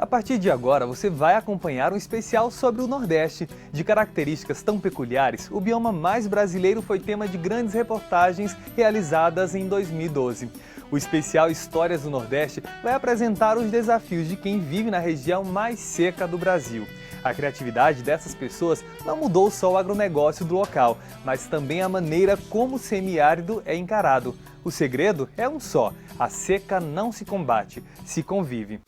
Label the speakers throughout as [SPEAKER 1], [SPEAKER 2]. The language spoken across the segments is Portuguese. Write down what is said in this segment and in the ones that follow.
[SPEAKER 1] A partir de agora, você vai acompanhar um especial sobre o Nordeste. De características tão peculiares, o bioma mais brasileiro foi tema de grandes reportagens realizadas em 2012. O especial Histórias do Nordeste vai apresentar os desafios de quem vive na região mais seca do Brasil. A criatividade dessas pessoas não mudou só o agronegócio do local, mas também a maneira como o semiárido é encarado. O segredo é um só: a seca não se combate, se convive.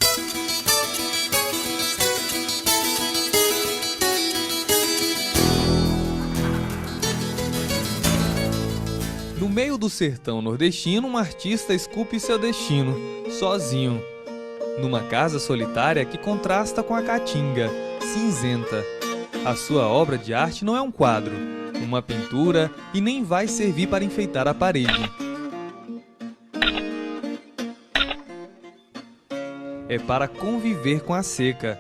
[SPEAKER 1] No meio do sertão nordestino, um artista esculpe seu destino, sozinho. Numa casa solitária que contrasta com a caatinga, cinzenta. A sua obra de arte não é um quadro, uma pintura e nem vai servir para enfeitar a parede. É para conviver com a seca.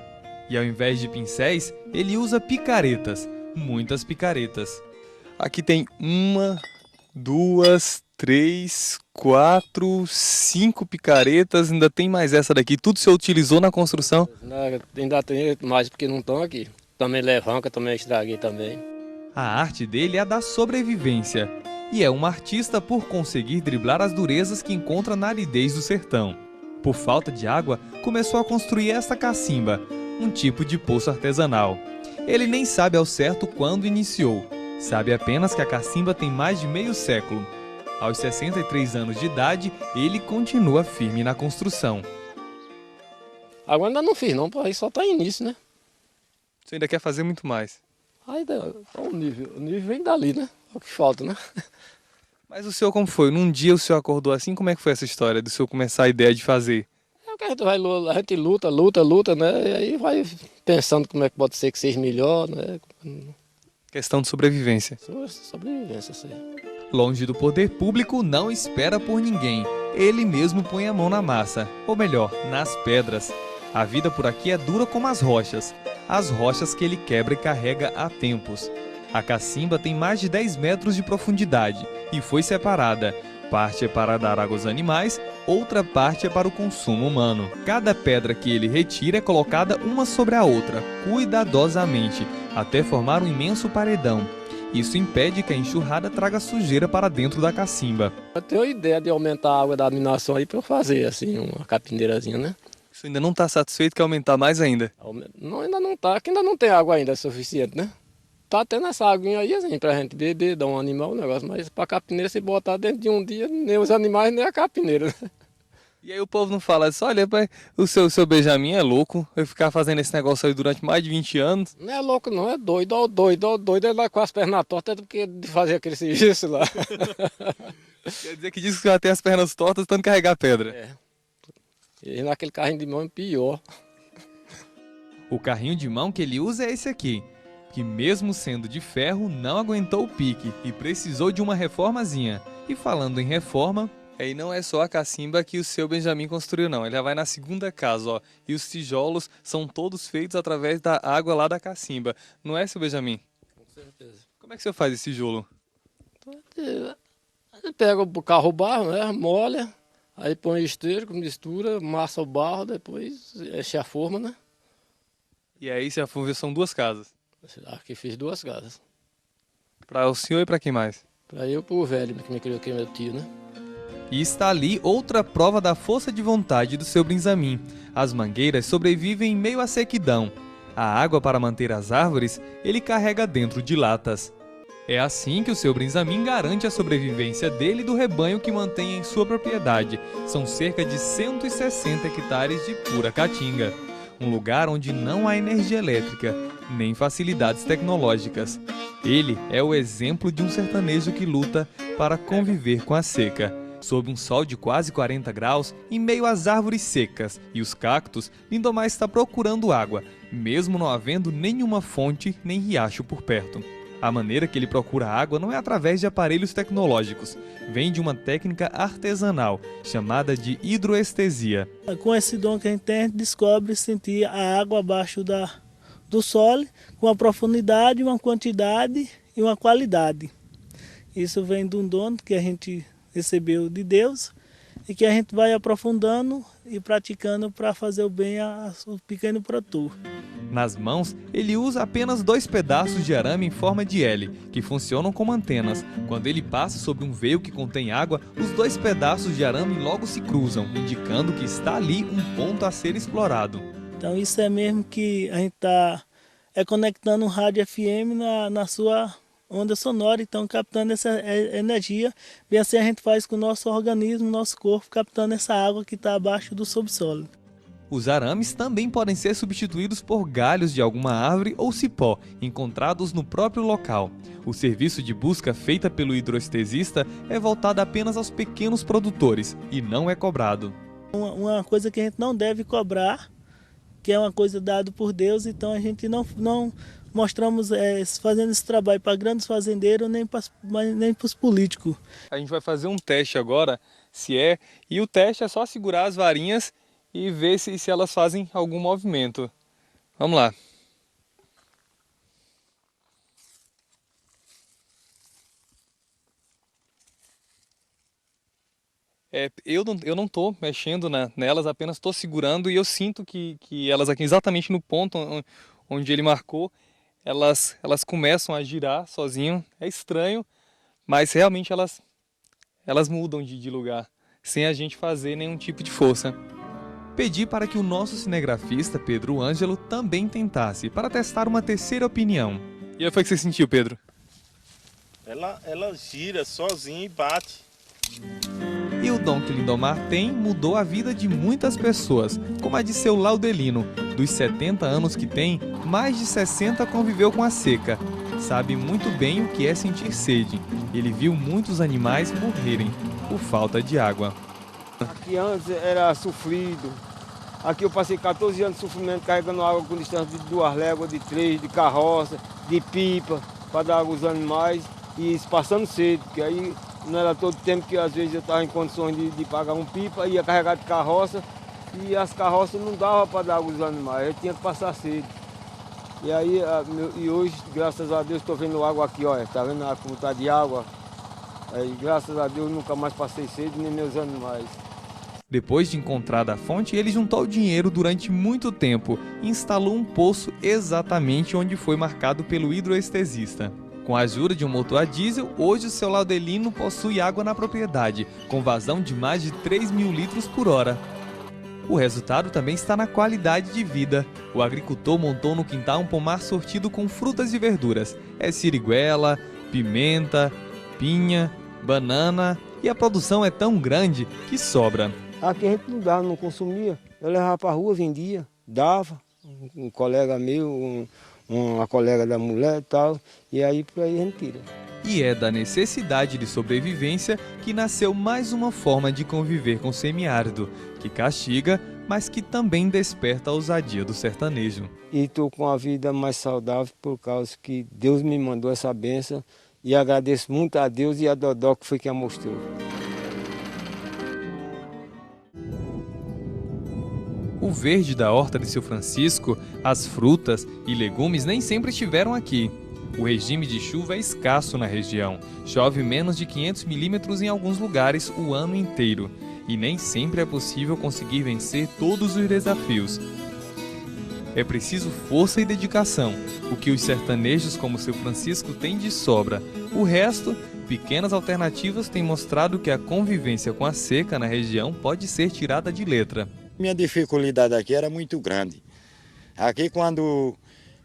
[SPEAKER 1] E ao invés de pincéis, ele usa picaretas, muitas picaretas. Aqui tem 1, 2, 3, 4, 5 picaretas, ainda tem mais essa daqui. Tudo você utilizou na construção?
[SPEAKER 2] Ainda tem mais porque não estão aqui. Também levanca, também estraguei também.
[SPEAKER 1] A arte dele é a da sobrevivência. E é um artista por conseguir driblar as durezas que encontra na aridez do sertão. Por falta de água, começou a construir esta cacimba, um tipo de poço artesanal. Ele nem sabe ao certo quando iniciou. Sabe apenas que a cacimba tem mais de meio século. Aos 63 anos de idade, ele continua firme na construção.
[SPEAKER 2] Agora ainda não fiz não, aí só está início, né?
[SPEAKER 1] Você ainda quer fazer muito mais.
[SPEAKER 2] Ainda, o nível vem dali, né? É o que falta, né?
[SPEAKER 1] Mas o senhor como foi? Num dia o senhor acordou assim? Como é que foi essa história do senhor começar a ideia de fazer?
[SPEAKER 2] É o que a gente luta, né? E aí vai pensando como é que pode ser que seja melhor, né?
[SPEAKER 1] Questão de sobrevivência.
[SPEAKER 2] Sobrevivência, sim.
[SPEAKER 1] Longe do poder público, não espera por ninguém. Ele mesmo põe a mão na massa, ou melhor, nas pedras. A vida por aqui é dura como as rochas que ele quebra e carrega há tempos. A cacimba tem mais de 10 metros de profundidade e foi separada. Parte é para dar água aos animais, outra parte é para o consumo humano. Cada pedra que ele retira é colocada uma sobre a outra, cuidadosamente, até formar um imenso paredão. Isso impede que a enxurrada traga sujeira para dentro da cacimba.
[SPEAKER 2] Eu tenho a ideia de aumentar a água da minação aí para eu fazer assim uma capineirazinha, né?
[SPEAKER 1] Isso ainda não está satisfeito, quer aumentar mais ainda?
[SPEAKER 2] Não, ainda não está, que ainda não tem água ainda suficiente, né? Tá tendo essa aguinha aí assim pra gente beber, dar um animal, um negócio, mas pra capineira se botar dentro de um dia, nem os animais, nem a capineira, né?
[SPEAKER 1] E aí o povo não fala assim, olha, pai, o seu Benjamin é louco, vai ficar fazendo esse negócio aí durante mais de 20 anos.
[SPEAKER 2] Não é louco não, é doido, ó doido, ele lá com as pernas tortas do que de fazer aquele serviço lá.
[SPEAKER 1] Quer dizer que diz que já tem as pernas tortas, tanto carregar pedra.
[SPEAKER 2] É. E naquele carrinho de mão é pior.
[SPEAKER 1] O carrinho de mão que ele usa é esse aqui, que mesmo sendo de ferro, não aguentou o pique e precisou de uma reformazinha. E falando em reforma, aí não é só a cacimba que o seu Benjamin construiu não, ele já vai na segunda casa, ó. E os tijolos são todos feitos através da água lá da cacimba. Não é, seu Benjamin?
[SPEAKER 2] Com certeza.
[SPEAKER 1] Como é que você faz esse tijolo?
[SPEAKER 2] Ele pega o carro barro, né, molha, aí põe esterco, mistura, massa o barro, depois enche a forma, né?
[SPEAKER 1] E aí, se a for ver, são 2 casas.
[SPEAKER 2] Aqui fiz 2 casas.
[SPEAKER 1] Para o senhor e para quem mais?
[SPEAKER 2] Para eu e pro velho que me criou, que é meu tio, né?
[SPEAKER 1] E está ali outra prova da força de vontade do seu Benjamin. As mangueiras sobrevivem em meio à sequidão. A água para manter as árvores, ele carrega dentro de latas. É assim que o seu Benjamin garante a sobrevivência dele e do rebanho que mantém em sua propriedade. São cerca de 160 hectares de pura caatinga. Um lugar onde não há energia elétrica, nem facilidades tecnológicas. Ele é o exemplo de um sertanejo que luta para conviver com a seca. Sob um sol de quase 40 graus, em meio às árvores secas e os cactos, Lindomar está procurando água, mesmo não havendo nenhuma fonte nem riacho por perto. A maneira que ele procura água não é através de aparelhos tecnológicos, vem de uma técnica artesanal, chamada de hidroestesia.
[SPEAKER 3] Com esse dom que a gente descobre sentir a água abaixo do solo, com uma profundidade, uma quantidade e uma qualidade. Isso vem de um dom que a gente recebeu de Deus e que a gente vai aprofundando e praticando para fazer o bem ao pequeno produtor.
[SPEAKER 1] Nas mãos, ele usa apenas 2 pedaços de arame em forma de L, que funcionam como antenas. Quando ele passa sobre um veio que contém água, os 2 pedaços de arame logo se cruzam, indicando que está ali um ponto a ser explorado.
[SPEAKER 3] Então isso é mesmo que a gente está conectando um rádio FM na sua onda sonora, então captando essa energia. Bem assim a gente faz com o nosso organismo, nosso corpo, captando essa água que está abaixo do subsolo.
[SPEAKER 1] Os arames também podem ser substituídos por galhos de alguma árvore ou cipó, encontrados no próprio local. O serviço de busca feita pelo hidroestesista é voltado apenas aos pequenos produtores e não é cobrado.
[SPEAKER 3] Uma coisa que a gente não deve cobrar, que é uma coisa dada por Deus, então a gente não mostramos fazendo esse trabalho para grandes fazendeiros nem para os políticos.
[SPEAKER 1] A gente vai fazer um teste agora, e o teste é só segurar as varinhas e ver se elas fazem algum movimento. Vamos lá. Eu não estou mexendo nelas, apenas estou segurando e eu sinto que elas aqui exatamente no ponto onde ele marcou, elas começam a girar sozinho. É estranho, mas realmente elas mudam de lugar, sem a gente fazer nenhum tipo de força. Pedi para que o nosso cinegrafista, Pedro Ângelo, também tentasse, para testar uma terceira opinião. E aí foi que você sentiu, Pedro?
[SPEAKER 4] Ela gira sozinha e bate.
[SPEAKER 1] E o dom que Lindomar tem mudou a vida de muitas pessoas, como a de seu Laudelino. Dos 70 anos que tem, mais de 60 conviveu com a seca. Sabe muito bem o que é sentir sede. Ele viu muitos animais morrerem por falta de água.
[SPEAKER 5] Aqui antes era sofrido. Aqui eu passei 14 anos de sofrimento carregando água com distância de 2 léguas, de 3, de carroça, de pipa, para dar água aos animais e passando sede, porque aí não era todo tempo que às vezes eu estava em condições de pagar um pipa, ia carregar de carroça e as carroças não davam para dar água aos animais, eu tinha que passar sede. E aí, hoje, graças a Deus, estou vendo água aqui, olha, está vendo como está de água? Aí, graças a Deus, nunca mais passei sede, nem meus animais.
[SPEAKER 1] Depois de encontrada a fonte, ele juntou dinheiro durante muito tempo e instalou um poço exatamente onde foi marcado pelo hidroestesista. Com a ajuda de um motor a diesel, hoje o seu Laudelino possui água na propriedade, com vazão de mais de 3.000 litros por hora. O resultado também está na qualidade de vida. O agricultor montou no quintal um pomar sortido com frutas e verduras. É siriguela, pimenta, pinha, banana, e a produção é tão grande que sobra.
[SPEAKER 5] Aqui a gente não dava, não consumia. Eu levava para a rua, vendia, dava. Um colega meu, uma colega da mulher e tal, e aí por aí a gente tira.
[SPEAKER 1] E é da necessidade de sobrevivência que nasceu mais uma forma de conviver com o semiárido, que castiga, mas que também desperta a ousadia do sertanejo.
[SPEAKER 5] E estou com a vida mais saudável por causa que Deus me mandou essa bênção e agradeço muito a Deus e a Dodó que foi quem a mostrou.
[SPEAKER 1] O verde da horta de seu Francisco, as frutas e legumes nem sempre estiveram aqui. O regime de chuva é escasso na região. Chove menos de 500 milímetros em alguns lugares o ano inteiro. E nem sempre é possível conseguir vencer todos os desafios. É preciso força e dedicação, o que os sertanejos como seu Francisco têm de sobra. O resto, pequenas alternativas têm mostrado que a convivência com a seca na região pode ser tirada de letra.
[SPEAKER 6] Minha dificuldade aqui era muito grande. Aqui quando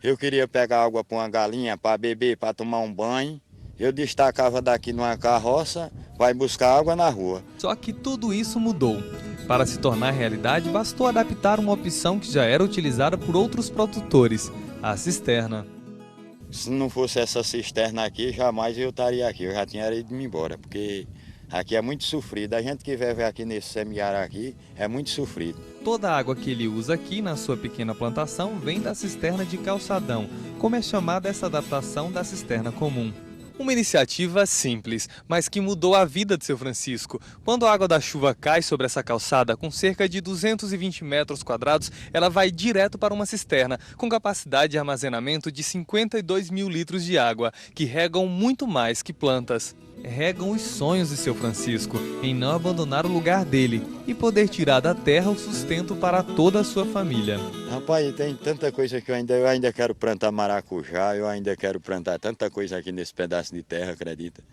[SPEAKER 6] eu queria pegar água para uma galinha, para beber, para tomar um banho, eu destacava daqui numa carroça, vai buscar água na rua.
[SPEAKER 1] Só que tudo isso mudou. Para se tornar realidade, bastou adaptar uma opção que já era utilizada por outros produtores, a cisterna.
[SPEAKER 6] Se não fosse essa cisterna aqui, jamais eu estaria aqui, eu já tinha ido embora, porque aqui é muito sofrido. A gente que vive aqui nesse semiárido aqui é muito sofrido.
[SPEAKER 1] Toda a água que ele usa aqui na sua pequena plantação vem da cisterna de calçadão, como é chamada essa adaptação da cisterna comum. Uma iniciativa simples, mas que mudou a vida de seu Francisco. Quando a água da chuva cai sobre essa calçada, com cerca de 220 metros quadrados, ela vai direto para uma cisterna, com capacidade de armazenamento de 52 mil litros de água, que regam muito mais que plantas. regam os sonhos de seu Francisco em não abandonar o lugar dele e poder tirar da terra o sustento para toda a sua família.
[SPEAKER 6] Rapaz, tem tanta coisa que eu ainda quero plantar maracujá, eu ainda quero plantar tanta coisa aqui nesse pedaço de terra, acredita?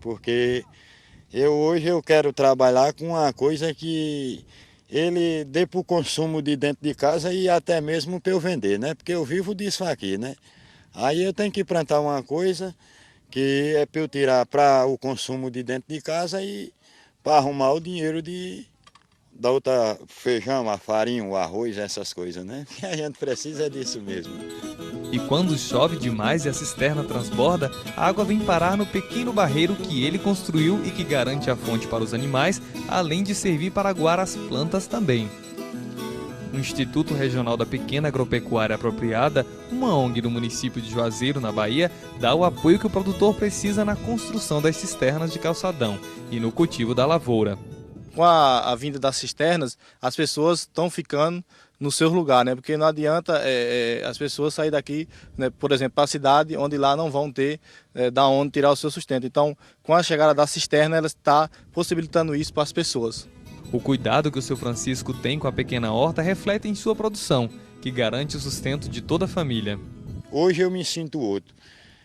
[SPEAKER 6] Porque hoje eu quero trabalhar com uma coisa que ele dê para o consumo de dentro de casa e até mesmo para eu vender, né? Porque eu vivo disso aqui, né? Aí eu tenho que plantar uma coisa que é para eu tirar para o consumo de dentro de casa e para arrumar o dinheiro da outra feijão, a farinha, o arroz, essas coisas, né? Que a gente precisa disso mesmo.
[SPEAKER 1] E quando chove demais e a cisterna transborda, a água vem parar no pequeno barreiro que ele construiu e que garante a fonte para os animais, além de servir para aguar as plantas também. O Instituto Regional da Pequena Agropecuária Apropriada, uma ONG do município de Juazeiro, na Bahia, dá o apoio que o produtor precisa na construção das cisternas de calçadão e no cultivo da lavoura.
[SPEAKER 7] Com a vinda das cisternas, as pessoas estão ficando no seu lugar, né? Porque não adianta as pessoas saírem daqui, né, por exemplo, para a cidade, onde lá não vão ter da onde tirar o seu sustento. Então, com a chegada da cisterna, ela está possibilitando isso para as pessoas.
[SPEAKER 1] O cuidado que o seu Francisco tem com a pequena horta reflete em sua produção, que garante o sustento de toda a família.
[SPEAKER 6] Hoje eu me sinto outro.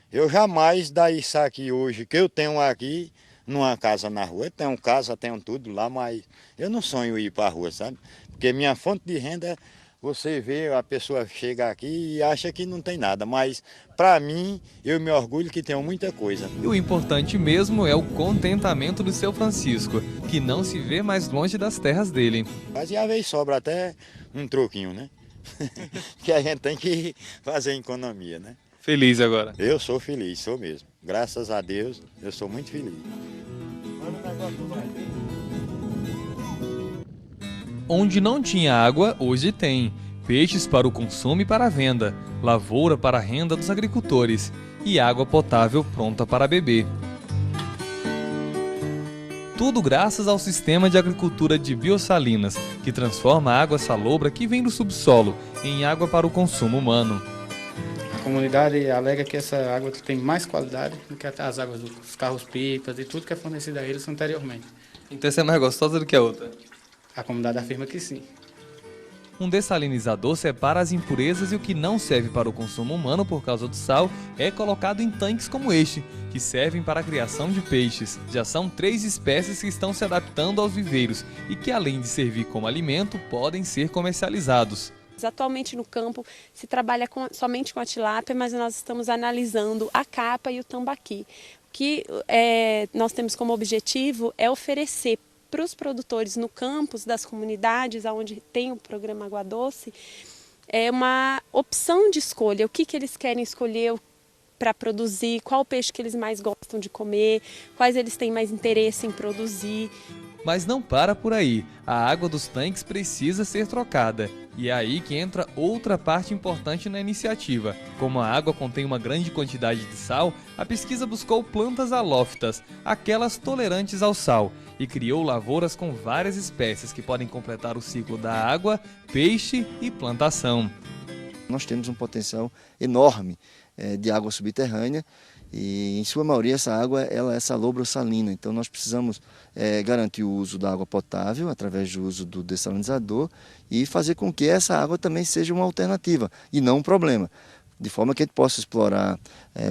[SPEAKER 6] Eu jamais dar isso aqui hoje, que eu tenho aqui, numa casa na rua. Eu tenho casa, tenho tudo lá, mas eu não sonho ir para a rua, sabe? Porque minha fonte de renda, você vê, a pessoa chega aqui e acha que não tem nada, mas para mim, eu me orgulho que tenho muita coisa.
[SPEAKER 1] E o importante mesmo é o contentamento do seu Francisco, que não se vê mais longe das terras dele.
[SPEAKER 6] Mas às vezes sobra até um troquinho, né? Que a gente tem que fazer economia, né?
[SPEAKER 1] Feliz agora?
[SPEAKER 6] Eu sou feliz, sou mesmo. Graças a Deus, eu sou muito feliz.
[SPEAKER 1] Onde não tinha água, hoje tem. Peixes para o consumo e para a venda, lavoura para a renda dos agricultores e água potável pronta para beber. Tudo graças ao sistema de agricultura de biossalinas, que transforma a água salobra que vem do subsolo em água para o consumo humano.
[SPEAKER 8] A comunidade alega que essa água tem mais qualidade do que as águas dos carros-pipas e tudo que é fornecido a eles anteriormente.
[SPEAKER 1] Então essa é mais gostosa do que a outra?
[SPEAKER 8] A comunidade afirma que sim.
[SPEAKER 1] Um dessalinizador separa as impurezas e o que não serve para o consumo humano por causa do sal é colocado em tanques como este, que servem para a criação de peixes. Já são 3 espécies que estão se adaptando aos viveiros e que, além de servir como alimento, podem ser comercializados.
[SPEAKER 9] Atualmente no campo se trabalha somente com a tilápia, mas nós estamos analisando a capa e o tambaqui. O que nós temos como objetivo é oferecer para os produtores no campus das comunidades, onde tem o programa Água Doce, uma opção de escolha, o que eles querem escolher para produzir, qual peixe que eles mais gostam de comer, quais eles têm mais interesse em produzir.
[SPEAKER 1] Mas não para por aí, a água dos tanques precisa ser trocada. E é aí que entra outra parte importante na iniciativa. Como a água contém uma grande quantidade de sal, a pesquisa buscou plantas halófitas, aquelas tolerantes ao sal, e criou lavouras com várias espécies que podem completar o ciclo da água, peixe e plantação.
[SPEAKER 10] Nós temos um potencial enorme de água subterrânea e, em sua maioria, essa água ela é salobro-salina. Então, nós precisamos garantir o uso da água potável através do uso do dessalinizador e fazer com que essa água também seja uma alternativa e não um problema, de forma que a gente possa explorar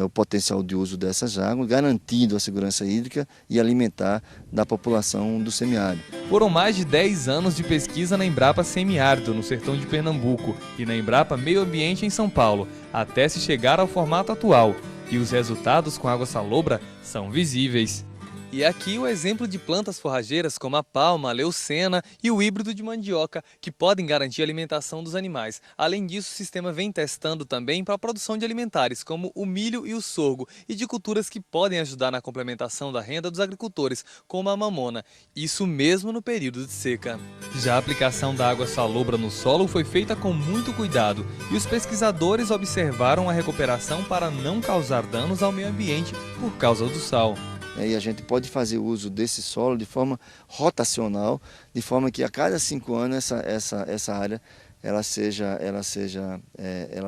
[SPEAKER 10] o potencial de uso dessas águas, garantindo a segurança hídrica e alimentar da população do semiárido.
[SPEAKER 1] Foram mais de 10 anos de pesquisa na Embrapa Semiárido, no sertão de Pernambuco, e na Embrapa Meio Ambiente, em São Paulo, até se chegar ao formato atual. E os resultados com água salobra são visíveis. E aqui o exemplo de plantas forrageiras como a palma, a leucena e o híbrido de mandioca, que podem garantir a alimentação dos animais. Além disso, o sistema vem testando também para a produção de alimentares, como o milho e o sorgo, e de culturas que podem ajudar na complementação da renda dos agricultores, como a mamona. Isso mesmo no período de seca. Já a aplicação da água salobra no solo foi feita com muito cuidado, e os pesquisadores observaram a recuperação para não causar danos ao meio ambiente por causa do sal.
[SPEAKER 10] E a gente pode fazer uso desse solo de forma rotacional, de forma que a cada 5 anos essa área ela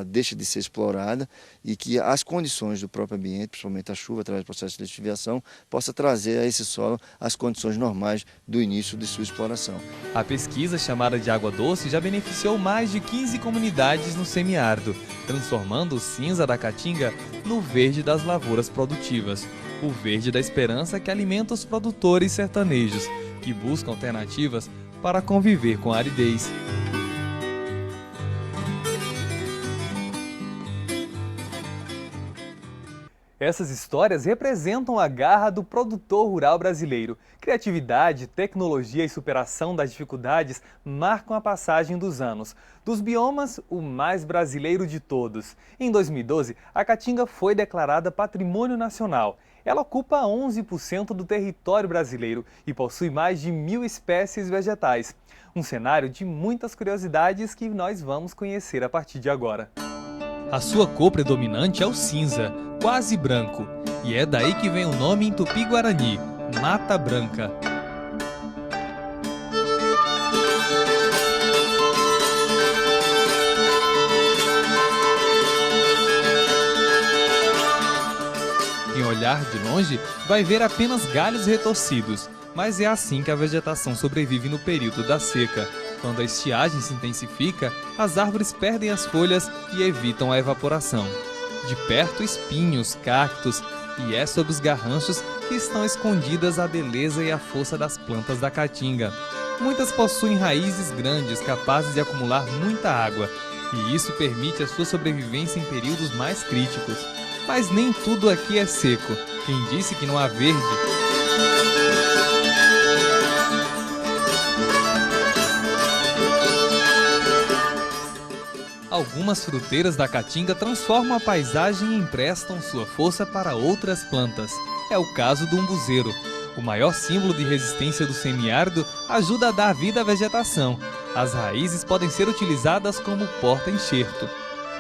[SPEAKER 10] deixe de ser explorada e que as condições do próprio ambiente, principalmente a chuva, através do processo de lixiviação, possa trazer a esse solo as condições normais do início de sua exploração.
[SPEAKER 1] A pesquisa, chamada de Água Doce, já beneficiou mais de 15 comunidades no semiárido, transformando o cinza da caatinga no verde das lavouras produtivas. O verde da esperança que alimenta os produtores sertanejos, que buscam alternativas para conviver com a aridez. Essas histórias representam a garra do produtor rural brasileiro. Criatividade, tecnologia e superação das dificuldades marcam a passagem dos anos. Dos biomas, o mais brasileiro de todos. Em 2012, a caatinga foi declarada Patrimônio Nacional. Ela ocupa 11% do território brasileiro e possui mais de 1.000 espécies vegetais. Um cenário de muitas curiosidades que nós vamos conhecer a partir de agora. A sua cor predominante é o cinza, quase branco, e é daí que vem o nome em Tupi-Guarani, Mata Branca. Quem olhar de longe vai ver apenas galhos retorcidos, mas é assim que a vegetação sobrevive no período da seca. Quando a estiagem se intensifica, as árvores perdem as folhas e evitam a evaporação. De perto, espinhos, cactos, e é sob os garranchos que estão escondidas a beleza e a força das plantas da caatinga. Muitas possuem raízes grandes, capazes de acumular muita água, e isso permite a sua sobrevivência em períodos mais críticos. Mas nem tudo aqui é seco. Quem disse que não há verde? Algumas fruteiras da caatinga transformam a paisagem e emprestam sua força para outras plantas. É o caso do umbuzeiro. O maior símbolo de resistência do semiárido ajuda a dar vida à vegetação. As raízes podem ser utilizadas como porta-enxerto.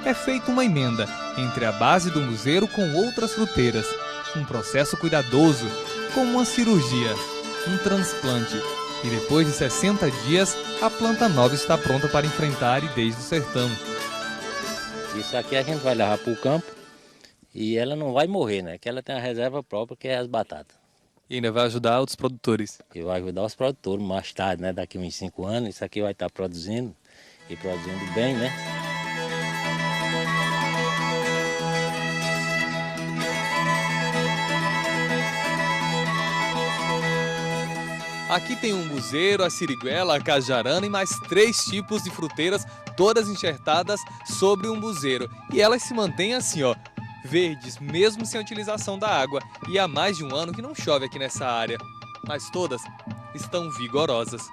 [SPEAKER 1] É feita uma emenda entre a base do umbuzeiro com outras fruteiras. Um processo cuidadoso, como uma cirurgia, um transplante. E depois de 60 dias, a planta nova está pronta para enfrentar a aridez do sertão.
[SPEAKER 11] Isso aqui a gente vai levar para o campo e ela não vai morrer, né? Que ela tem a reserva própria, que é as batatas.
[SPEAKER 1] E ainda vai ajudar outros produtores.
[SPEAKER 11] E vai ajudar os produtores mais tarde, né? Daqui uns 5 anos, isso aqui vai estar produzindo e produzindo bem, né?
[SPEAKER 1] Aqui tem o umbuzeiro, a siriguela, a cajarana e mais 3 tipos de fruteiras, todas enxertadas sobre o umbuzeiro. E elas se mantêm assim, ó, verdes, mesmo sem a utilização da água. E há mais de um ano que não chove aqui nessa área, mas todas estão vigorosas.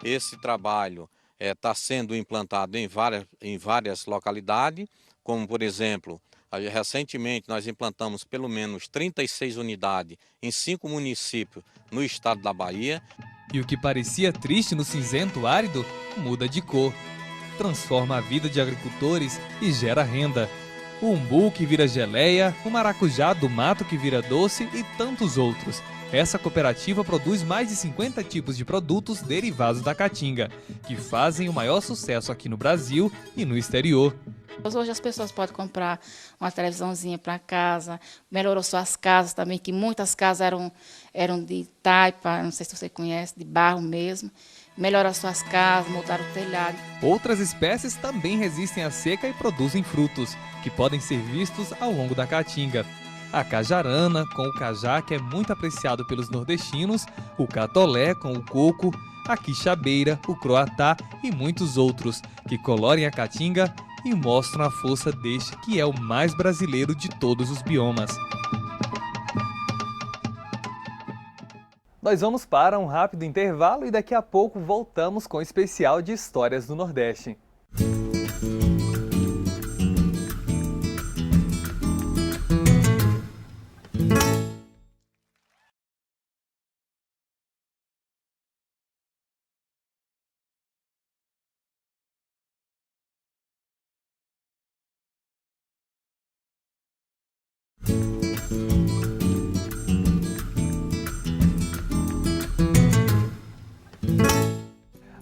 [SPEAKER 12] Esse trabalho está sendo implantado em várias localidades, como por exemplo, recentemente nós implantamos pelo menos 36 unidades em 5 municípios no estado da Bahia.
[SPEAKER 1] E o que parecia triste no cinzento árido muda de cor. Transforma a vida de agricultores e gera renda. O umbu que vira geleia, o maracujá do mato que vira doce e tantos outros. Essa cooperativa produz mais de 50 tipos de produtos derivados da caatinga, que fazem o maior sucesso aqui no Brasil e no exterior.
[SPEAKER 13] Hoje as pessoas podem comprar uma televisãozinha para casa, melhorou suas casas também, que muitas casas eram de taipa, não sei se você conhece, de barro mesmo. Melhorar suas casas, mudar o telhado.
[SPEAKER 1] Outras espécies também resistem à seca e produzem frutos, que podem ser vistos ao longo da caatinga. A cajarana, com o cajá, que é muito apreciado pelos nordestinos, o catolé, com o coco, a quixabeira, o croatá e muitos outros, que colorem a caatinga e mostram a força deste que é o mais brasileiro de todos os biomas. Nós vamos para um rápido intervalo e daqui a pouco voltamos com o especial de Histórias do Nordeste.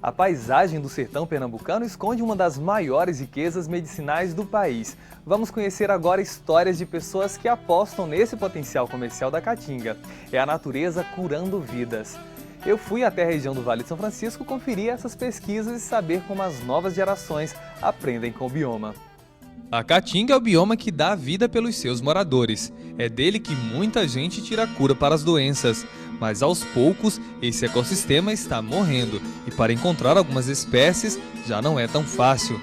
[SPEAKER 1] A paisagem do sertão pernambucano esconde uma das maiores riquezas medicinais do país. Vamos conhecer agora histórias de pessoas que apostam nesse potencial comercial da caatinga. É a natureza curando vidas. Eu fui até a região do Vale de São Francisco conferir essas pesquisas e saber como as novas gerações aprendem com o bioma. A caatinga é o bioma que dá vida pelos seus moradores. É dele que muita gente tira a cura para as doenças. Mas aos poucos, esse ecossistema está morrendo e para encontrar algumas espécies já não é tão fácil.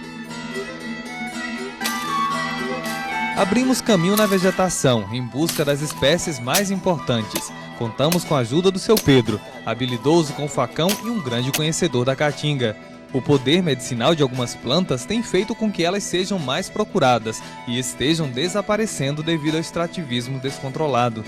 [SPEAKER 1] Abrimos caminho na vegetação em busca das espécies mais importantes. Contamos com a ajuda do seu Pedro, habilidoso com o facão e um grande conhecedor da caatinga. O poder medicinal de algumas plantas tem feito com que elas sejam mais procuradas e estejam desaparecendo devido ao extrativismo descontrolado.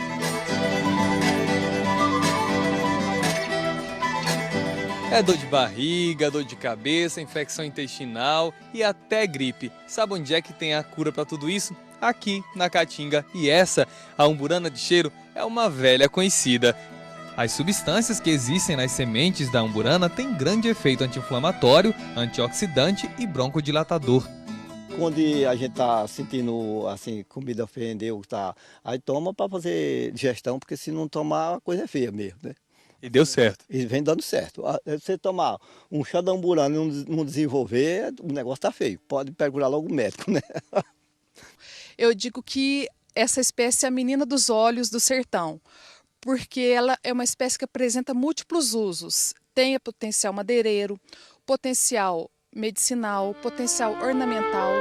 [SPEAKER 1] É dor de barriga, dor de cabeça, infecção intestinal e até gripe. Sabe onde é que tem a cura para tudo isso? Aqui na caatinga. E essa, a umburana de cheiro, é uma velha conhecida. As substâncias que existem nas sementes da umburana têm grande efeito anti-inflamatório, antioxidante e broncodilatador.
[SPEAKER 14] Quando a gente está sentindo assim, comida ofendeu, aí toma para fazer digestão, porque se não tomar a coisa é feia mesmo, né?
[SPEAKER 1] E deu certo.
[SPEAKER 14] E vem dando certo. Se você tomar um chá da umburana e não desenvolver, o negócio está feio. Pode procurar logo o médico, né?
[SPEAKER 15] Eu digo que essa espécie é a menina dos olhos do sertão, porque ela é uma espécie que apresenta múltiplos usos. Tem potencial madeireiro, potencial medicinal, potencial ornamental.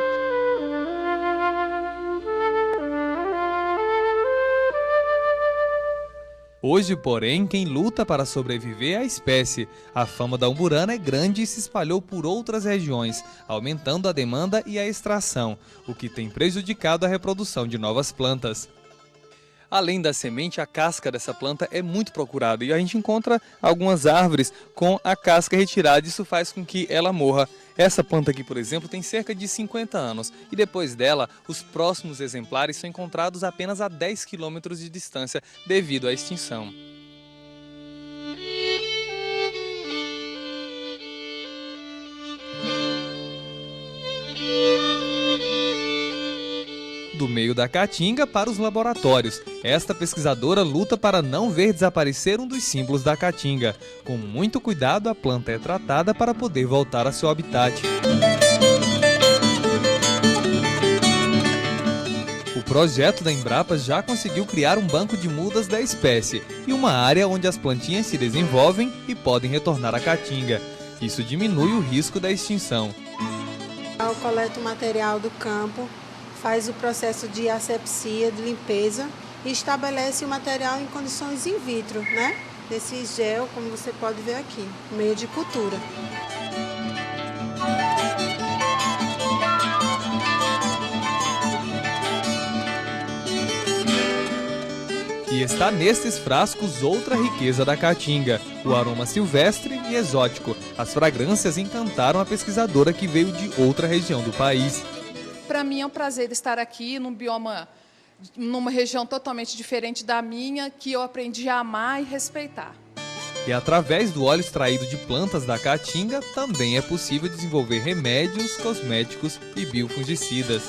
[SPEAKER 1] Hoje, porém, quem luta para sobreviver é a espécie. A fama da umburana é grande e se espalhou por outras regiões, aumentando a demanda e a extração, o que tem prejudicado a reprodução de novas plantas. Além da semente, a casca dessa planta é muito procurada e a gente encontra algumas árvores com a casca retirada e isso faz com que ela morra. Essa planta aqui, por exemplo, tem cerca de 50 anos e depois dela, os próximos exemplares são encontrados apenas a 10 quilômetros de distância devido à extinção. Do meio da caatinga para os laboratórios. Esta pesquisadora luta para não ver desaparecer um dos símbolos da caatinga. Com muito cuidado, a planta é tratada para poder voltar a seu habitat. O projeto da Embrapa já conseguiu criar um banco de mudas da espécie e uma área onde as plantinhas se desenvolvem e podem retornar à caatinga. Isso diminui o risco da extinção.
[SPEAKER 16] Eu coleto o material do campo, faz o processo de asepsia, de limpeza e estabelece o material em condições in vitro, né? Desse gel, como você pode ver aqui, meio de cultura.
[SPEAKER 1] E está nesses frascos outra riqueza da caatinga, o aroma silvestre e exótico. As fragrâncias encantaram a pesquisadora que veio de outra região do país.
[SPEAKER 15] Para mim é um prazer estar aqui num bioma, numa região totalmente diferente da minha, que eu aprendi a amar e respeitar.
[SPEAKER 1] E através do óleo extraído de plantas da caatinga, também é possível desenvolver remédios, cosméticos e biofungicidas.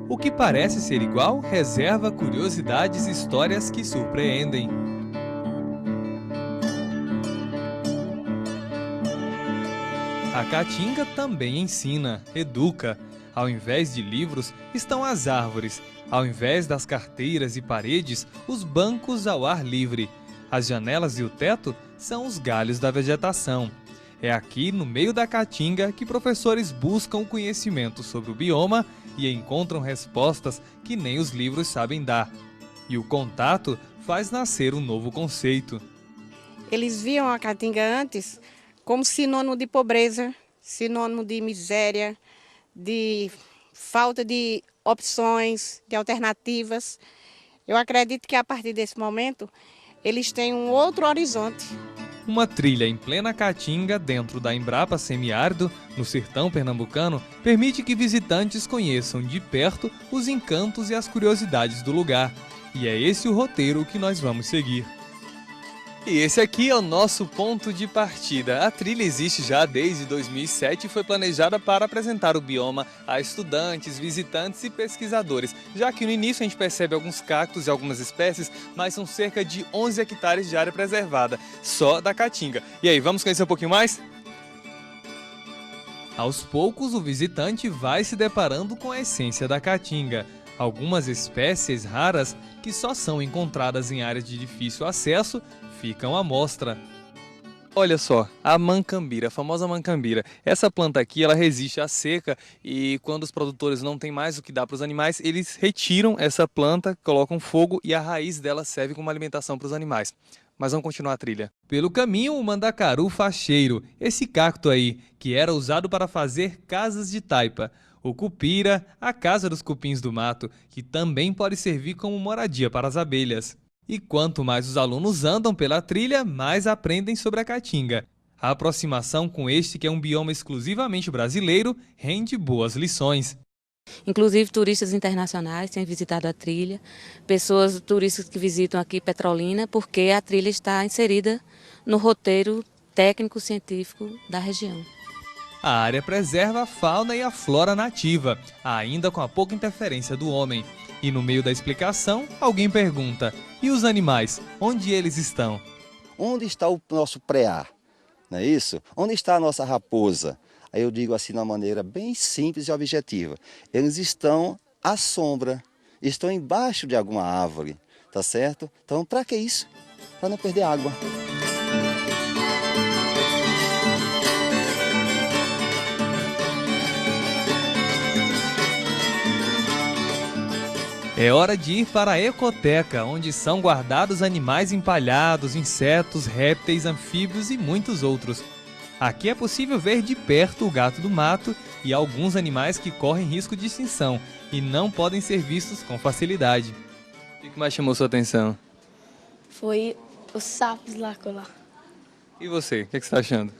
[SPEAKER 1] O que parece ser igual reserva curiosidades e histórias que surpreendem. A caatinga também ensina, educa. Ao invés de livros, estão as árvores. Ao invés das carteiras e paredes, os bancos ao ar livre. As janelas e o teto são os galhos da vegetação. É aqui, no meio da caatinga, que professores buscam o conhecimento sobre o bioma e encontram respostas que nem os livros sabem dar. E o contato faz nascer um novo conceito.
[SPEAKER 17] Eles viam a caatinga antes como sinônimo de pobreza, sinônimo de miséria, de falta de opções, de alternativas. Eu acredito que a partir desse momento eles têm um outro horizonte.
[SPEAKER 1] Uma trilha em plena caatinga dentro da Embrapa Semiárido, no sertão pernambucano, permite que visitantes conheçam de perto os encantos e as curiosidades do lugar. E é esse o roteiro que nós vamos seguir. E esse aqui é o nosso ponto de partida. A trilha existe já desde 2007 e foi planejada para apresentar o bioma a estudantes, visitantes e pesquisadores, já que no início a gente percebe alguns cactos e algumas espécies, mas são cerca de 11 hectares de área preservada, só da Caatinga. E aí, vamos conhecer um pouquinho mais? Aos poucos, o visitante vai se deparando com a essência da Caatinga. Algumas espécies raras, que só são encontradas em áreas de difícil acesso, ficam à mostra. Olha só, a mancambira, a famosa mancambira. Essa planta aqui, ela resiste à seca e quando os produtores não têm mais o que dar para os animais, eles retiram essa planta, colocam fogo e a raiz dela serve como alimentação para os animais. Mas vamos continuar a trilha. Pelo caminho, o mandacaru facheiro, esse cacto aí, que era usado para fazer casas de taipa. O cupira, a casa dos cupins do mato, que também pode servir como moradia para as abelhas. E quanto mais os alunos andam pela trilha, mais aprendem sobre a Caatinga. A aproximação com este, que é um bioma exclusivamente brasileiro, rende boas lições.
[SPEAKER 18] Inclusive turistas internacionais têm visitado a trilha, turistas que visitam aqui Petrolina, porque a trilha está inserida no roteiro técnico-científico da região.
[SPEAKER 1] A área preserva a fauna e a flora nativa, ainda com a pouca interferência do homem. E no meio da explicação, alguém pergunta, e os animais, onde eles estão?
[SPEAKER 19] Onde está o nosso preá? Não é isso? Onde está a nossa raposa? Aí eu digo assim de uma maneira bem simples e objetiva. Eles estão à sombra, estão embaixo de alguma árvore, tá certo? Então, para que isso? Para não perder água.
[SPEAKER 1] É hora de ir para a ecoteca, onde são guardados animais empalhados, insetos, répteis, anfíbios e muitos outros. Aqui é possível ver de perto o gato do mato e alguns animais que correm risco de extinção e não podem ser vistos com facilidade. O que mais chamou sua atenção?
[SPEAKER 20] Foi os sapos lá.
[SPEAKER 1] E você, o que você está achando?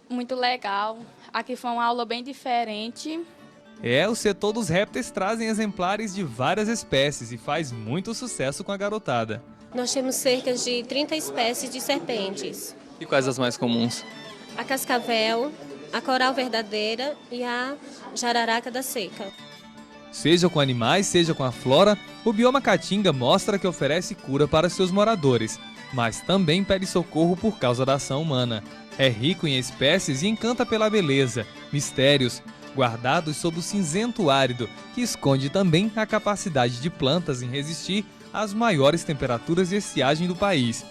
[SPEAKER 20] Muito legal. Aqui foi uma aula bem diferente.
[SPEAKER 1] O setor dos répteis trazem exemplares de várias espécies e faz muito sucesso com a garotada.
[SPEAKER 21] Nós temos cerca de 30 espécies de serpentes.
[SPEAKER 1] E quais as mais comuns?
[SPEAKER 21] A cascavel, a coral verdadeira e a jararaca da seca.
[SPEAKER 1] Seja com animais, seja com a flora, o bioma Caatinga mostra que oferece cura para seus moradores, mas também pede socorro por causa da ação humana. É rico em espécies e encanta pela beleza, mistérios, guardados sob o cinzento árido, que esconde também a capacidade de plantas em resistir às maiores temperaturas de estiagem do país,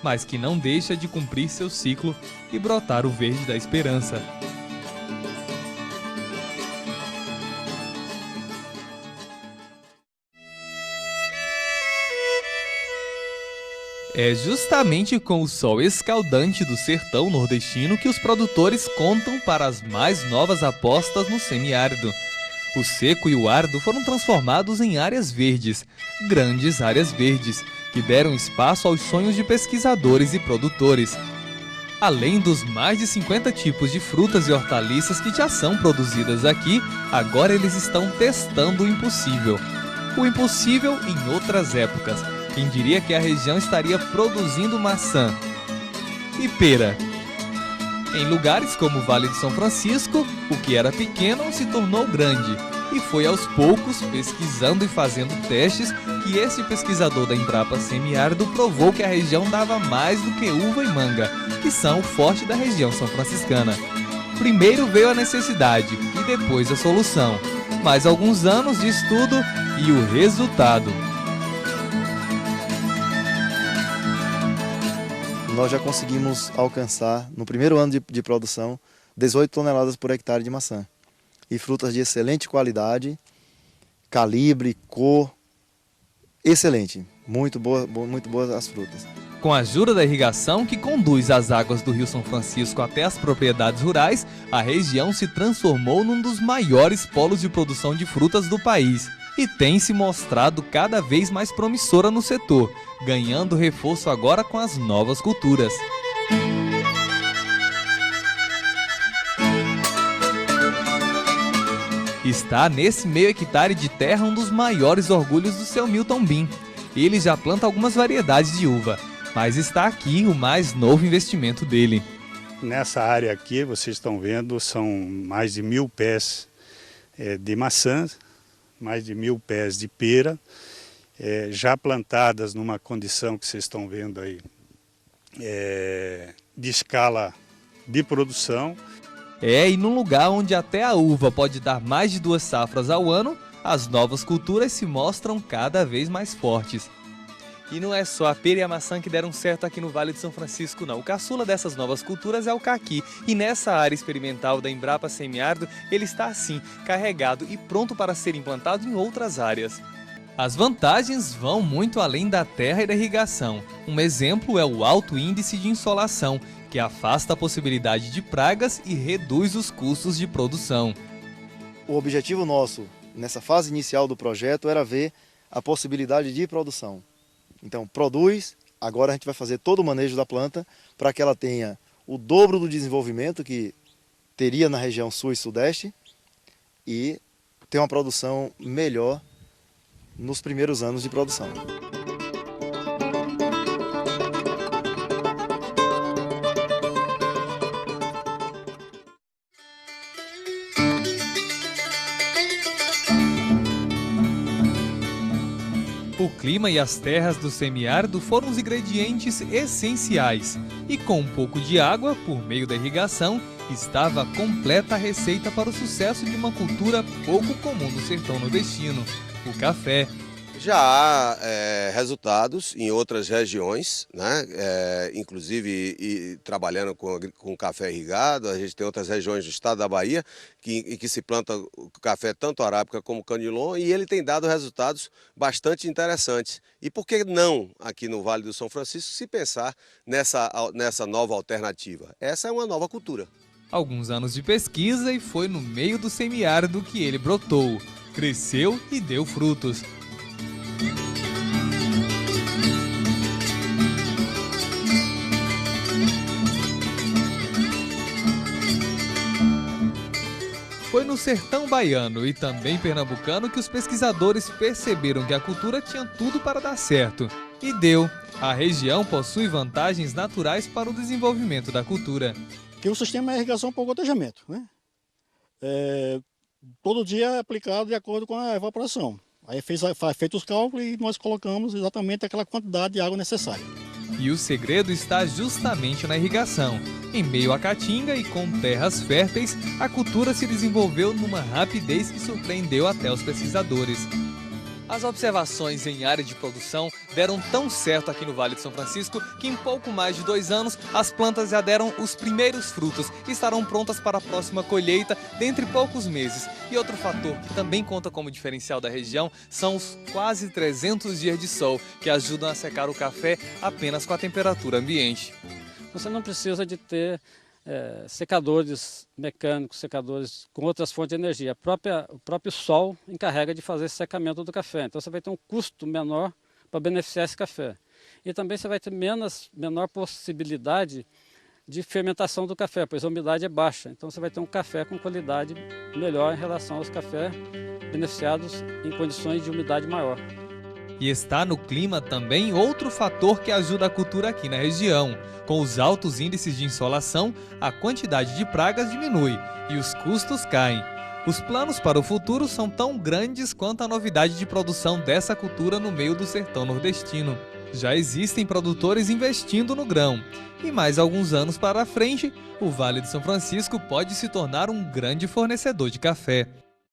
[SPEAKER 1] mas que não deixa de cumprir seu ciclo e brotar o verde da esperança. É justamente com o sol escaldante do sertão nordestino que os produtores contam para as mais novas apostas no semiárido. O seco e o árido foram transformados em áreas verdes, grandes áreas verdes, que deram espaço aos sonhos de pesquisadores e produtores. Além dos mais de 50 tipos de frutas e hortaliças que já são produzidas aqui, agora eles estão testando o impossível. O impossível em outras épocas. Quem diria que a região estaria produzindo maçã e pera? Em lugares como o Vale de São Francisco, o que era pequeno se tornou grande. E foi aos poucos, pesquisando e fazendo testes, que esse pesquisador da Embrapa Semiárido provou que a região dava mais do que uva e manga, que são o forte da região são franciscana. Primeiro veio a necessidade e depois a solução. Mais alguns anos de estudo e o resultado.
[SPEAKER 22] Nós já conseguimos alcançar, no primeiro ano de produção, 18 toneladas por hectare de maçã. E frutas de excelente qualidade, calibre, cor, excelente. Muito boas as frutas.
[SPEAKER 1] Com a ajuda da irrigação que conduz as águas do Rio São Francisco até as propriedades rurais, a região se transformou num dos maiores polos de produção de frutas do país. E tem se mostrado cada vez mais promissora no setor, ganhando reforço agora com as novas culturas. Está nesse meio hectare de terra um dos maiores orgulhos do seu Milton Bim. Ele já planta algumas variedades de uva. Mas está aqui o mais novo investimento dele.
[SPEAKER 2] Nessa área aqui, vocês estão vendo, são mais de 1.000 pés de maçã, mais de 1.000 pés de pera, já plantadas numa condição que vocês estão vendo aí, de escala de produção.
[SPEAKER 1] E num lugar onde até a uva pode dar mais de 2 safras ao ano, as novas culturas se mostram cada vez mais fortes. E não é só a pera e a maçã que deram certo aqui no Vale do São Francisco, não. O caçula dessas novas culturas é o caqui. E nessa área experimental da Embrapa Semiárido, ele está assim, carregado e pronto para ser implantado em outras áreas. As vantagens vão muito além da terra e da irrigação. Um exemplo é o alto índice de insolação, que afasta a possibilidade de pragas e reduz os custos de produção.
[SPEAKER 22] O objetivo nosso, nessa fase inicial do projeto, era ver a possibilidade de produção. Então, produz, agora a gente vai fazer todo o manejo da planta para que ela tenha o dobro do desenvolvimento que teria na região sul e sudeste e ter uma produção melhor nos primeiros anos de produção.
[SPEAKER 1] O clima e as terras do semiárido foram os ingredientes essenciais. E com um pouco de água, por meio da irrigação, estava completa a receita para o sucesso de uma cultura pouco comum no sertão nordestino, o café.
[SPEAKER 3] Já há resultados em outras regiões, né? Inclusive trabalhando com café irrigado. A gente tem outras regiões do estado da Bahia que se planta o café tanto arábica como canilon, e ele tem dado resultados bastante interessantes. E por que não aqui no Vale do São Francisco se pensar nessa nova alternativa? Essa é uma nova cultura.
[SPEAKER 1] Alguns anos de pesquisa e foi no meio do semiárido que ele brotou, cresceu e deu frutos. Foi no sertão baiano e também pernambucano que os pesquisadores perceberam que a cultura tinha tudo para dar certo. E deu. A região possui vantagens naturais para o desenvolvimento da cultura.
[SPEAKER 23] Que o sistema é irrigação por gotejamento, né? Todo dia é aplicado de acordo com a evaporação. Aí feito os cálculos e nós colocamos exatamente aquela quantidade de água necessária.
[SPEAKER 1] E o segredo está justamente na irrigação. Em meio à caatinga e com terras férteis, a cultura se desenvolveu numa rapidez que surpreendeu até os pesquisadores. As observações em área de produção deram tão certo aqui no Vale de São Francisco que em pouco mais de 2 anos as plantas já deram os primeiros frutos e estarão prontas para a próxima colheita dentre poucos meses. E outro fator que também conta como diferencial da região são os quase 300 dias de sol que ajudam a secar o café apenas com a temperatura ambiente.
[SPEAKER 24] Você não precisa de ter secadores mecânicos, secadores com outras fontes de energia. O próprio sol encarrega de fazer esse secamento do café. Então você vai ter um custo menor para beneficiar esse café. E também você vai ter menor possibilidade de fermentação do café, pois a umidade é baixa. Então você vai ter um café com qualidade melhor em relação aos cafés beneficiados em condições de umidade maior.
[SPEAKER 1] E está no clima também outro fator que ajuda a cultura aqui na região. Com os altos índices de insolação, a quantidade de pragas diminui e os custos caem. Os planos para o futuro são tão grandes quanto a novidade de produção dessa cultura no meio do sertão nordestino. Já existem produtores investindo no grão. E mais alguns anos para frente, o Vale de São Francisco pode se tornar um grande fornecedor de café.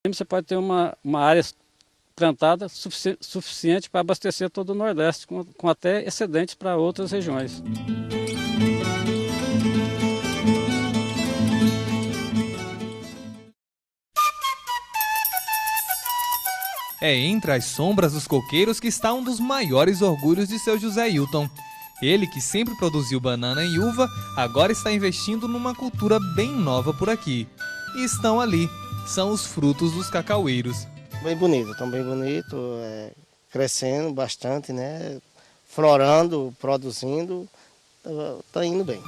[SPEAKER 24] Você pode ter uma área plantada suficiente para abastecer todo o Nordeste, com até excedentes para outras regiões.
[SPEAKER 1] É entre as sombras dos coqueiros que está um dos maiores orgulhos de seu José Hilton. Ele, que sempre produziu banana e uva, agora está investindo numa cultura bem nova por aqui. E estão ali, são os frutos dos cacaueiros.
[SPEAKER 25] Bem bonito, estão bem bonito, crescendo bastante, né? Florando, produzindo, tá indo bem.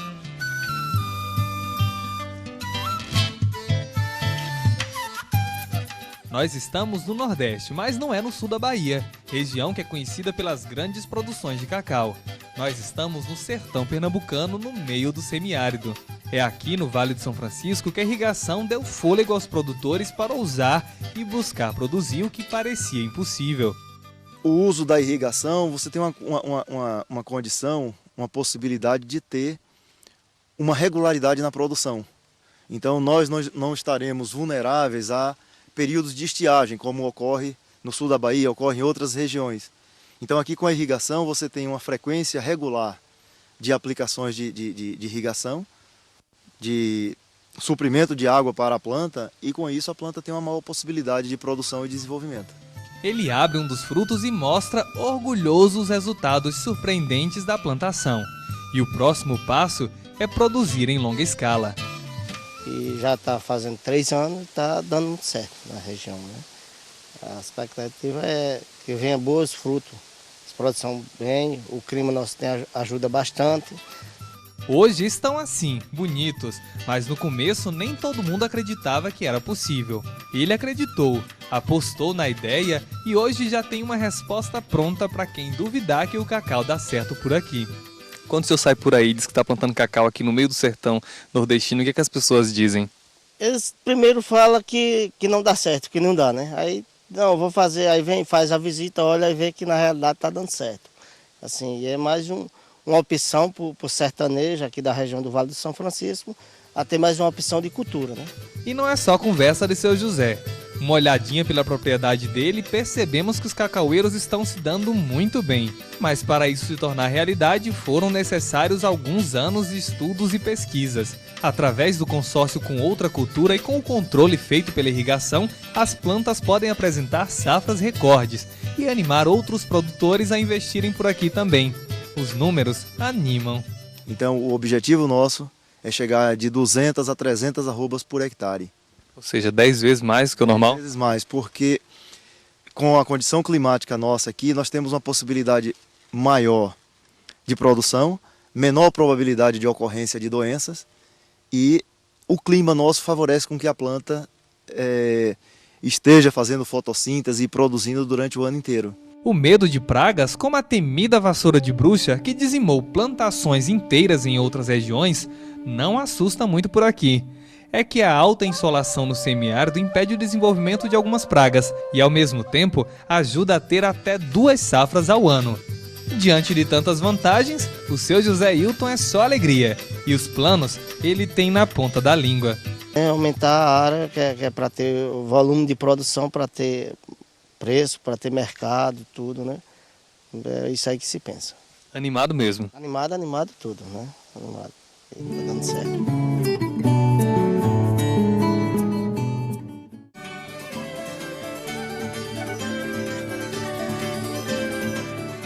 [SPEAKER 1] Nós estamos no Nordeste, mas não é no sul da Bahia, região que é conhecida pelas grandes produções de cacau. Nós estamos no sertão pernambucano, no meio do semiárido. É aqui no Vale do São Francisco que a irrigação deu fôlego aos produtores para ousar e buscar produzir o que parecia impossível.
[SPEAKER 22] O uso da irrigação, você tem uma condição, uma possibilidade de ter uma regularidade na produção. Então nós não estaremos vulneráveis a períodos de estiagem, como ocorre no sul da Bahia, ocorre em outras regiões. Então aqui com a irrigação você tem uma frequência regular de aplicações de irrigação, de suprimento de água para a planta, e com isso a planta tem uma maior possibilidade de produção e desenvolvimento.
[SPEAKER 1] Ele abre um dos frutos e mostra orgulhoso os resultados surpreendentes da plantação. E o próximo passo é produzir em longa escala.
[SPEAKER 25] E já está fazendo 3 anos e está dando muito certo na região, né? A expectativa é que venha bons frutos, a produção bem, o clima nosso ajuda bastante.
[SPEAKER 1] Hoje estão assim, bonitos, mas no começo nem todo mundo acreditava que era possível. Ele acreditou, apostou na ideia e hoje já tem uma resposta pronta para quem duvidar que o cacau dá certo por aqui. Quando o senhor sai por aí e diz que está plantando cacau aqui no meio do sertão nordestino, o que as pessoas dizem?
[SPEAKER 25] Eles primeiro falam que não dá certo, que não dá, né? Aí, não, vou fazer, aí vem, faz a visita, olha e vê que na realidade está dando certo. Assim, é mais uma opção para o sertanejo aqui da região do Vale do São Francisco, a ter mais uma opção de cultura, né?
[SPEAKER 1] E não é só conversa de seu José. Uma olhadinha pela propriedade dele, percebemos que os cacaueiros estão se dando muito bem. Mas para isso se tornar realidade, foram necessários alguns anos de estudos e pesquisas. Através do consórcio com outra cultura e com o controle feito pela irrigação, as plantas podem apresentar safras recordes e animar outros produtores a investirem por aqui também. Os números animam.
[SPEAKER 22] Então o objetivo nosso é chegar de 200 a 300 arrobas por hectare.
[SPEAKER 1] Ou seja, 10 vezes mais do que o normal?
[SPEAKER 22] 10 vezes mais, porque com a condição climática nossa aqui, nós temos uma possibilidade maior de produção, menor probabilidade de ocorrência de doenças, e o clima nosso favorece com que a planta esteja fazendo fotossíntese e produzindo durante o ano inteiro.
[SPEAKER 1] O medo de pragas, como a temida vassoura de bruxa, que dizimou plantações inteiras em outras regiões, não assusta muito por aqui. É que a alta insolação no semiárido impede o desenvolvimento de algumas pragas e, ao mesmo tempo, ajuda a ter até 2 safras ao ano. Diante de tantas vantagens, o seu José Hilton é só alegria. E os planos ele tem na ponta da língua.
[SPEAKER 25] É aumentar a área, que é para ter o volume de produção, para ter preço, para ter mercado, tudo, né? É isso aí que se pensa.
[SPEAKER 1] Animado mesmo.
[SPEAKER 25] Animado tudo, né? Animado. E tá dando certo.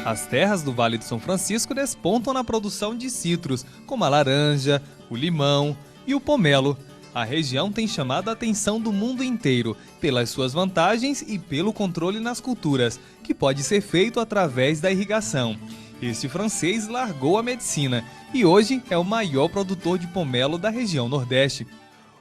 [SPEAKER 1] As terras do Vale do São Francisco despontam na produção de citros, como a laranja, o limão e o pomelo. A região tem chamado a atenção do mundo inteiro pelas suas vantagens e pelo controle nas culturas, que pode ser feito através da irrigação. Este francês largou a medicina e hoje é o maior produtor de pomelo da região Nordeste.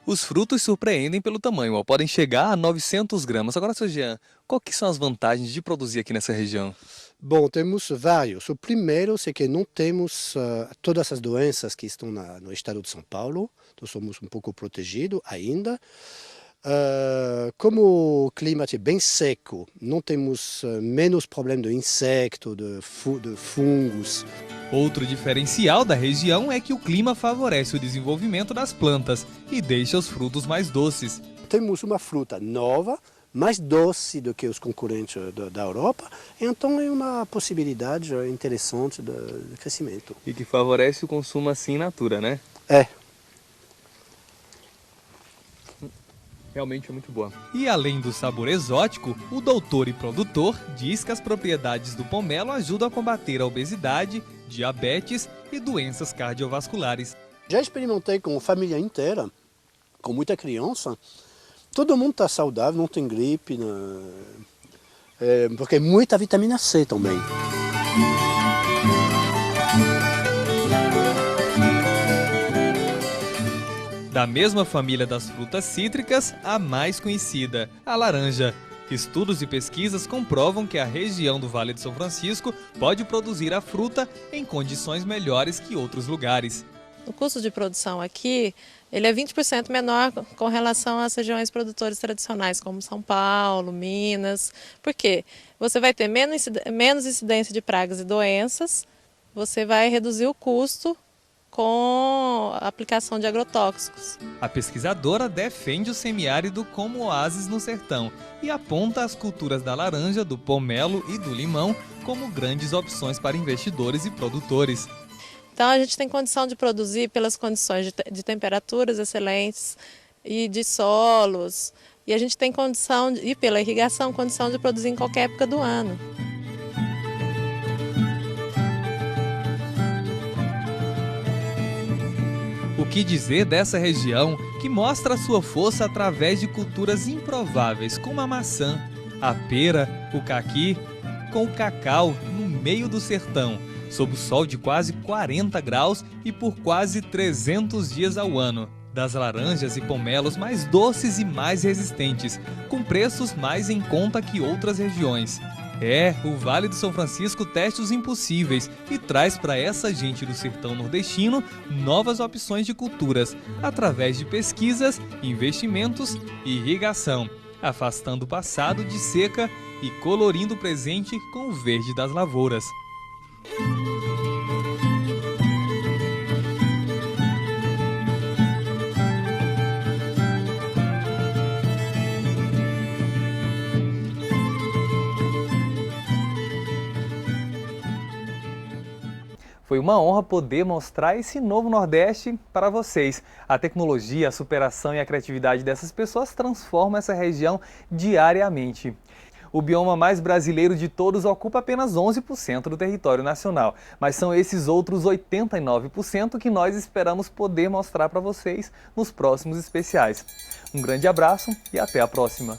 [SPEAKER 1] Os frutos surpreendem pelo tamanho, podem chegar a 900 gramas. Agora, seu Jean, quais que são as vantagens de produzir aqui nessa região?
[SPEAKER 4] Bom, temos vários. O primeiro é que não temos todas as doenças que estão no estado de São Paulo. Então somos um pouco protegidos ainda. Como o clima é bem seco, não temos menos problema de insetos, de fungos.
[SPEAKER 1] Outro diferencial da região é que o clima favorece o desenvolvimento das plantas e deixa os frutos mais doces.
[SPEAKER 4] Temos uma fruta nova, mais doce do que os concorrentes da Europa, então é uma possibilidade interessante de crescimento.
[SPEAKER 1] E que favorece o consumo assim in natura, né?
[SPEAKER 4] É.
[SPEAKER 1] Realmente é muito boa. E além do sabor exótico, o doutor e produtor diz que as propriedades do pomelo ajudam a combater a obesidade, diabetes e doenças cardiovasculares.
[SPEAKER 4] Já experimentei com a família inteira, com muita criança. Todo mundo está saudável, não tem gripe, porque é muita vitamina C também.
[SPEAKER 1] Da mesma família das frutas cítricas, a mais conhecida, a laranja. Estudos e pesquisas comprovam que a região do Vale do São Francisco pode produzir a fruta em condições melhores que outros lugares.
[SPEAKER 5] O custo de produção aqui ele é 20% menor com relação às regiões produtoras tradicionais, como São Paulo, Minas. Por quê? Você vai ter menos incidência de pragas e doenças, você vai reduzir o custo com a aplicação de agrotóxicos.
[SPEAKER 1] A pesquisadora defende o semiárido como oásis no sertão e aponta as culturas da laranja, do pomelo e do limão como grandes opções para investidores e produtores.
[SPEAKER 5] Então a gente tem condição de produzir pelas condições de temperaturas excelentes e de solos, e a gente tem condição, e pela irrigação, condição de produzir em qualquer época do ano.
[SPEAKER 1] O que dizer dessa região que mostra sua força através de culturas improváveis como a maçã, a pera, o caqui, com o cacau no meio do sertão, sob o sol de quase 40 graus e por quase 300 dias ao ano. Das laranjas e pomelos mais doces e mais resistentes, com preços mais em conta que outras regiões. O Vale do São Francisco testa os impossíveis e traz para essa gente do sertão nordestino novas opções de culturas, através de pesquisas, investimentos e irrigação, afastando o passado de seca e colorindo o presente com o verde das lavouras. Foi uma honra poder mostrar esse novo Nordeste para vocês. A tecnologia, a superação e a criatividade dessas pessoas transformam essa região diariamente. O bioma mais brasileiro de todos ocupa apenas 11% do território nacional, mas são esses outros 89% que nós esperamos poder mostrar para vocês nos próximos especiais. Um grande abraço e até a próxima!